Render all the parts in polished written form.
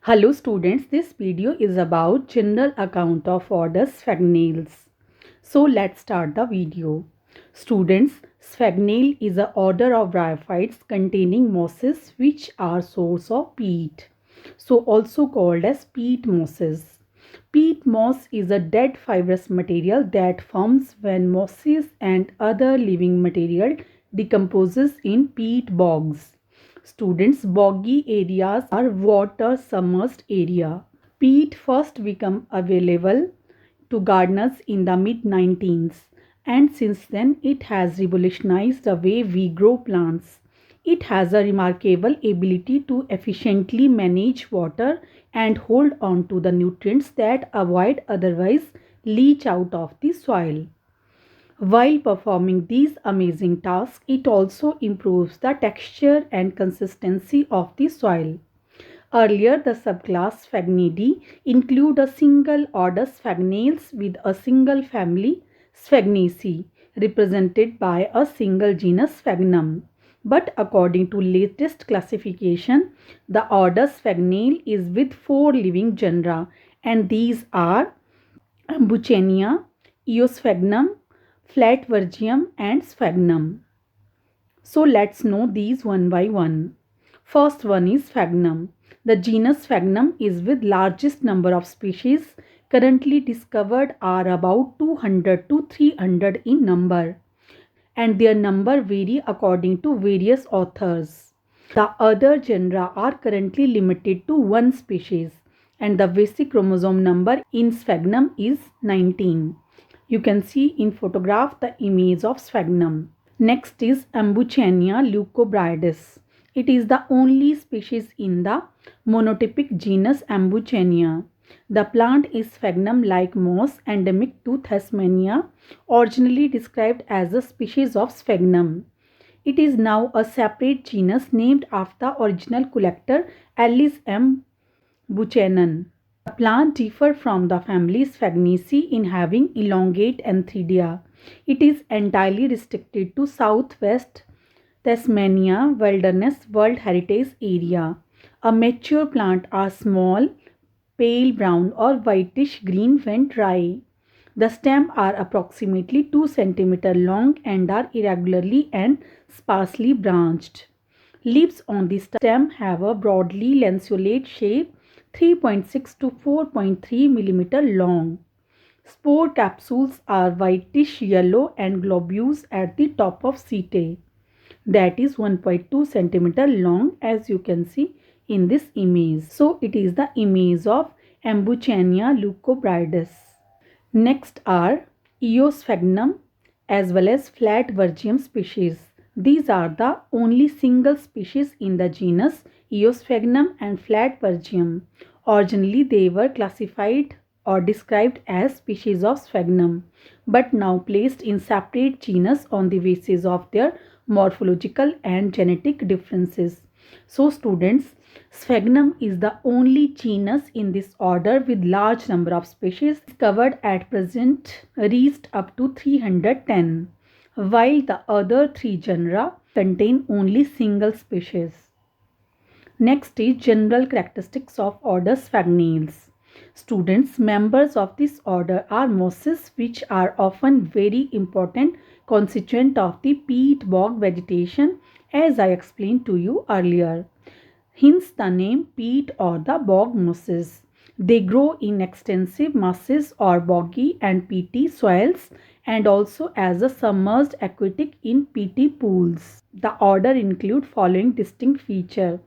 Hello students, this video is about general account of order Sphagnales. So let's start the video. Students, Sphagnale is a order of bryophytes containing mosses which are source of peat. So also called as peat mosses. Peat moss is a dead fibrous material that forms when mosses and other living material decomposes in peat bogs. Students, boggy areas are water submerged area. Peat first became available to gardeners in the mid-19th, and since then it has revolutionized the way we grow plants. It has a remarkable ability to efficiently manage water and hold on to the nutrients that avoid otherwise leach out of the soil. While performing these amazing tasks, it also improves the texture and consistency of the soil. Earlier, the subclass Sphagnidae include a single order Sphagnales with a single family Sphagnaceae represented by a single genus Sphagnum. But according to latest classification, the order Sphagnale is with 4 living genera, and these are Buchenia, Eosphagnum, Flatworgium and Sphagnum. So let's know these one by one. First one is Sphagnum. The genus Sphagnum is with largest number of species currently discovered are about 200 to 300 in number, and their number vary according to various authors. The other genera are currently limited to one species, and the basic chromosome number in Sphagnum is 19. You can see in photograph the image of Sphagnum. Next is Ambuchenia leucobrydes. It is the only species in the monotypic genus Ambuchenia. The plant is sphagnum-like moss endemic to Tasmania, originally described as a species of sphagnum. It is now a separate genus named after the original collector Alice M. Buchanan. The plant differs from the family Sphagnaceae in having elongate anthedia. It is entirely restricted to southwest Tasmania Wilderness World Heritage Area. A mature plant are small, pale brown or whitish green when dry. The stems are approximately 2 cm long and are irregularly and sparsely branched. Leaves on the stem have a broadly lanceolate shape, 3.6 to 4.3 mm long. Spore capsules are whitish yellow and globose at the top of setae. That is 1.2 cm long, as you can see in this image. So it is the image of Ambuchenia leucobrydes. Next are Eosphagnum as well as Flatworgium species. These are the only single species in the genus Eosphagnum and Flatworgium. Originally they were classified or described as species of sphagnum, but now placed in separate genus on the basis of their morphological and genetic differences. So students, Sphagnum is the only genus in this order with large number of species discovered at present reached up to 310, while the other 3 genera contain only single species. Next is general characteristics of order Sphagnales. Students, members of this order are mosses which are often very important constituent of the peat bog vegetation as I explained to you earlier. Hence the name peat or the bog mosses. They grow in extensive masses or boggy and peaty soils and also as a submerged aquatic in peaty pools. The order include following distinct feature.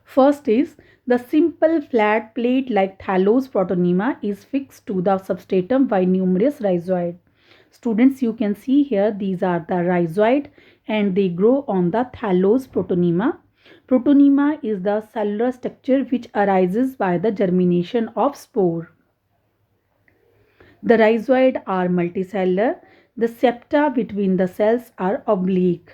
First is the simple flat plate like thallus protonema is fixed to the substratum by numerous rhizoid. Students, you can see here these are the rhizoid and they grow on the thallus protonema. Protonema is the cellular structure which arises by the germination of spore. The rhizoid are multicellular. The septa between the cells are oblique.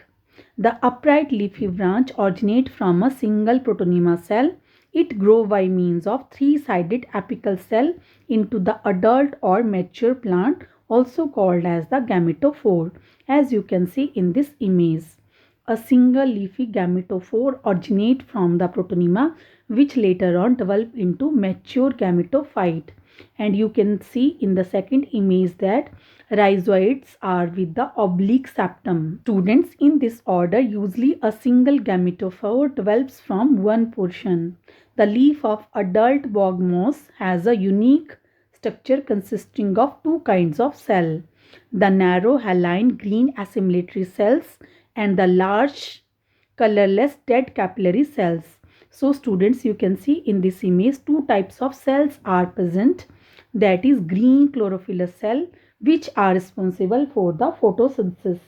The upright leafy branch originates from a single protonema cell. It grows by means of three-sided apical cell into the adult or mature plant, also called as the gametophore, as you can see in this image. A single leafy gametophore originates from the protonema which later on develop into mature gametophyte. And you can see in the second image that rhizoids are with the oblique septum. Students, in this order, usually a single gametophore develops from one portion. The leaf of adult bog moss has a unique structure consisting of two kinds of cell: the narrow haline green assimilatory cells and the large colorless dead capillary cells. So students, you can see in this image two types of cells are present, that is green chlorophyllous cell which are responsible for the photosynthesis,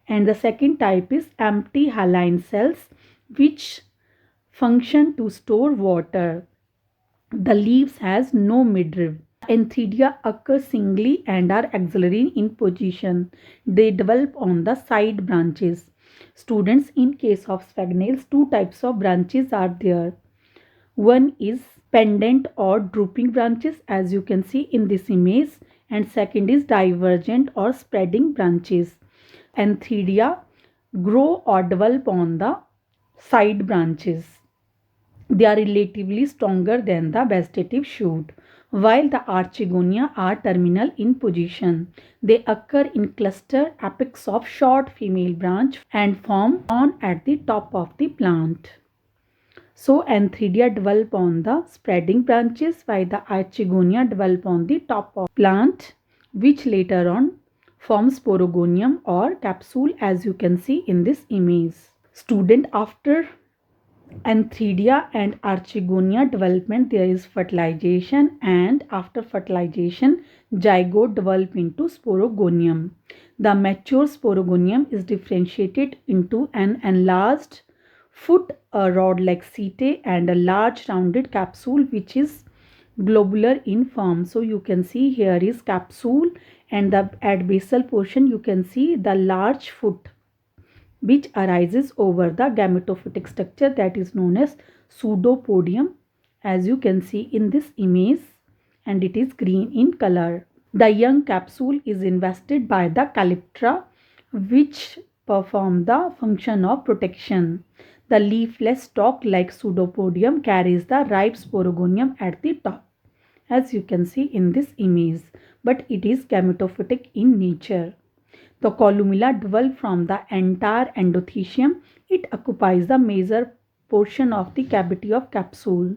and the second type is empty haline cells which function to store water. The leaves has no midrib. Antheridia occur singly and are axillary in position. They develop on the side branches. Students, in case of sphagnales, two types of branches are there. One is pendant or drooping branches, as you can see in this image, and second is divergent or spreading branches. Antheridia grow or develop on the side branches. They are relatively stronger than the vegetative shoot, while the Archegonia are terminal in position. They occur in cluster apex of short female branch and form on at the top of the plant. So Antheridia develop on the spreading branches while the Archegonia develop on the top of plant, which later on forms sporogonium or capsule, as you can see in this image. Student, after Antheridia and Archegonia development, there is fertilization, and after fertilization zygote develop into sporogonium. The mature sporogonium is differentiated into an enlarged foot, a rod-like setae, and a large rounded capsule which is globular in form. So you can see here is capsule, and the at basal portion you can see the large foot which arises over the gametophytic structure, that is known as pseudopodium, as you can see in this image, and it is green in color. The young capsule is invested by the calyptra which perform the function of protection. The leafless stalk like pseudopodium carries the ripe sporogonium at the top, as you can see in this image, but it is gametophytic in nature. The columella develop from the entire endothecium. It occupies the major portion of the cavity of capsule.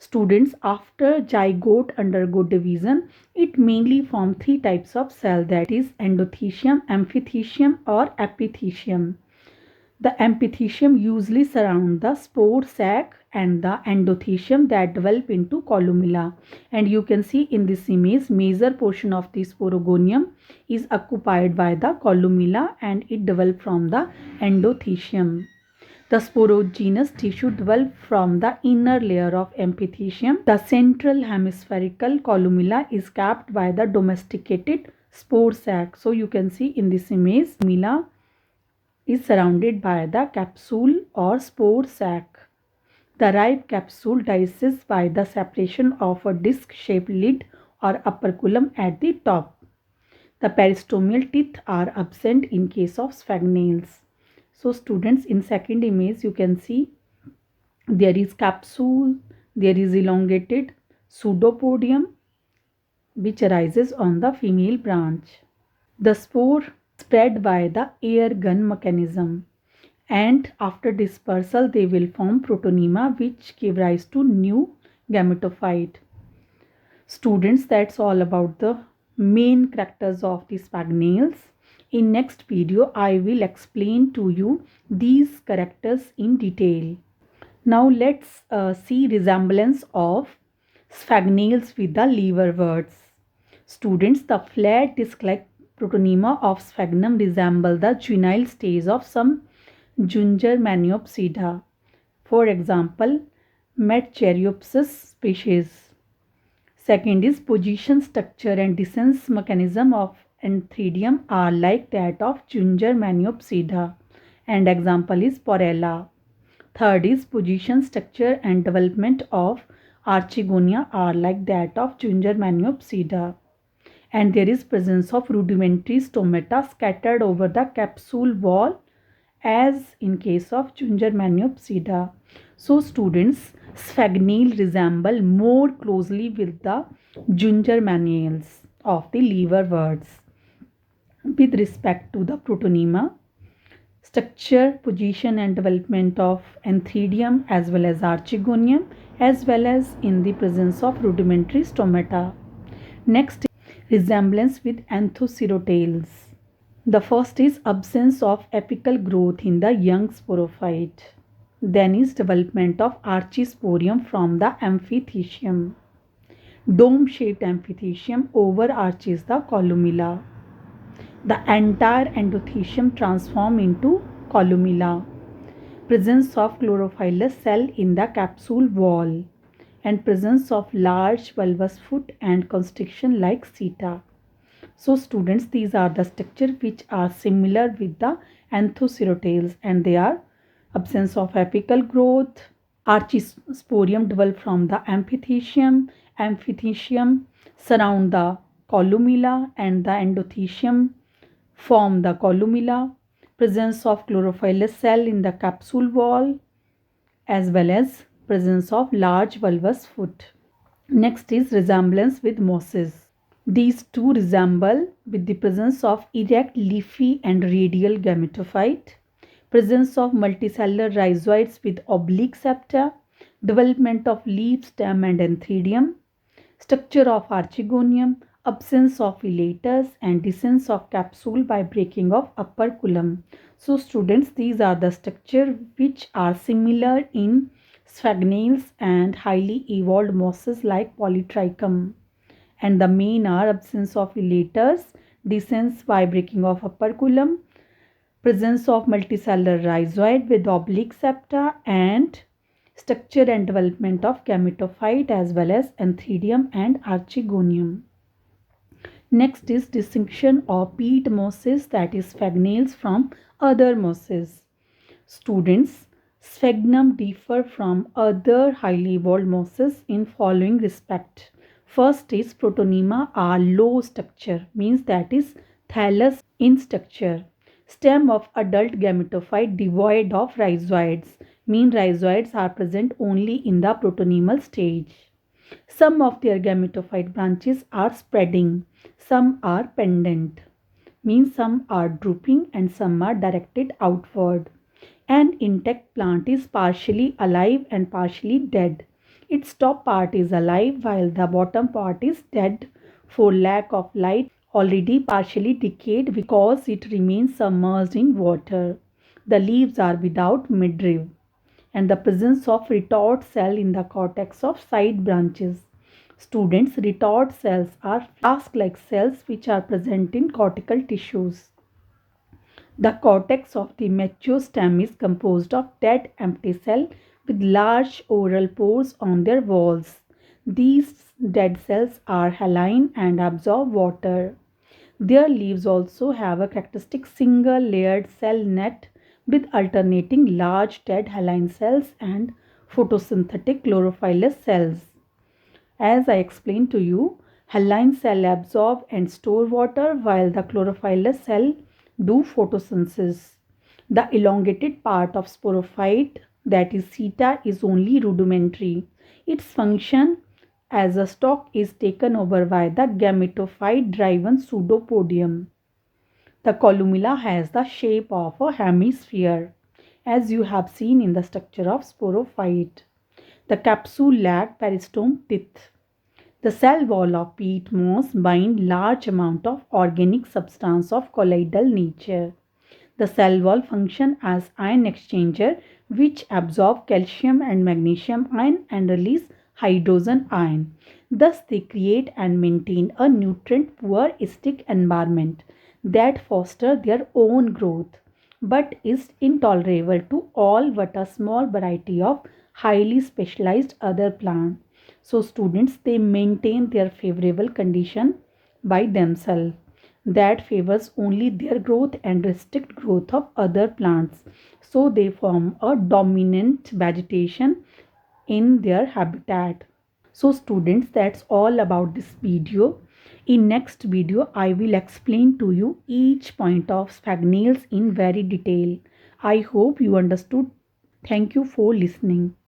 Students, after zygote undergo division, it mainly form three types of cell, that is endothecium, amphithecium or epithecium. The amphithecium usually surround the spore sac and the endothecium that develop into columella, and you can see in this image major portion of the sporogonium is occupied by the columella and it develop from the endothecium. The sporogenous tissue develop from the inner layer of amphithecium. The central hemispherical columella is capped by the domesticated spore sac. So you can see in this image columella is surrounded by the capsule or spore sac. The ripe capsule dices by the separation of a disc-shaped lid or operculum at the top. The peristomial teeth are absent in case of sphagnales. So students, in second image you can see there is capsule, there is elongated pseudopodium which arises on the female branch. The spore spread by the air gun mechanism, and after dispersal they will form protonema which give rise to new gametophyte. Students, that's all about the main characters of the sphagnales. In next video I will explain to you these characters in detail. Now let's see resemblance of sphagnales with the liverworts. Students, the flat disc-like protonema of sphagnum resemble the juvenile stage of some Junger Maniopsida. For example, Metriopsis species. Second is position, structure and descent mechanism of Antheridium are like that of Junger Maniopsida, and example is Porella. Third is position, structure and development of Archegonia are like that of Junger Maniopsida, and there is presence of rudimentary stomata scattered over the capsule wall as in case of Junger Maniopsida. So students, sphagnale resemble more closely with the ginger manuals of the liverworts with respect to the protonema, structure, position and development of Antheridium as well as Archegonium, as well as in the presence of rudimentary stomata. Next, resemblance with Anthocerotales. The first is absence of apical growth in the young sporophyte. Then is development of archisporium from the amphithecium. Dome-shaped amphithecium overarches the columella. The entire endothecium transforms into columella. Presence of chlorophyllous cell in the capsule wall and presence of large bulbous foot and constriction like seta. So students, these are the structure which are similar with the Anthocerotales, and they are absence of apical growth, archisporium developed from the amphithecium surround the columella and the endothecium form the columella, presence of chlorophyllous cell in the capsule wall as well as presence of large bulbous foot. Next is resemblance with mosses. These two resemble with the presence of erect leafy and radial gametophyte, presence of multicellular rhizoids with oblique septa, development of leaf, stem and antheridium, structure of archegonium, absence of elaters and descent of capsule by breaking of upper culum. So students, these are the structure which are similar in sphagnales and highly evolved mosses like Polytrichum. And the main are absence of elaters, descent by breaking of upper culum, presence of multicellular rhizoid with oblique septa, and structure and development of gametophyte as well as antheridium and archegonium. Next is distinction of peat mosses, that is sphagnales, from other mosses. Students, sphagnum differ from other highly evolved mosses in following respect. First is protonema are low structure, means that is thallus in structure. Stem of adult gametophyte devoid of rhizoids, mean rhizoids are present only in the protonemal stage. Some of their gametophyte branches are spreading, some are pendant, means some are drooping and some are directed outward. An intact plant is partially alive and partially dead. Its top part is alive while the bottom part is dead for lack of light, already partially decayed because it remains submerged in water. The leaves are without midrib and the presence of retort cell in the cortex of side branches. Students, retort cells are flask-like cells which are present in cortical tissues. The cortex of the mature stem is composed of dead empty cells with large oral pores on their walls. These dead cells are haline and absorb water. Their leaves also have a characteristic single layered cell net with alternating large dead haline cells and photosynthetic chlorophyllous cells. As I explained to you, haline cell absorb and store water while the chlorophyllous cell do photosynthesis. The elongated part of sporophyte, that is seta, is only rudimentary. Its function as a stalk is taken over by the gametophyte driven pseudopodium. The columella has the shape of a hemisphere, as you have seen in the structure of sporophyte. The capsule lack peristome teeth. The cell wall of peat moss bind large amount of organic substance of colloidal nature. The cell wall function as ion exchanger which absorb calcium and magnesium ion and release hydrogen ion. Thus they create and maintain a nutrient poor acidic environment that foster their own growth but is intolerable to all but a small variety of highly specialized other plants. So students, they maintain their favorable condition by themselves that favors only their growth and restrict growth of other plants. So they form a dominant vegetation in their habitat. So students, that's all about this video. In next video, I will explain to you each point of sphagnales in very detail. I hope you understood. Thank you for listening.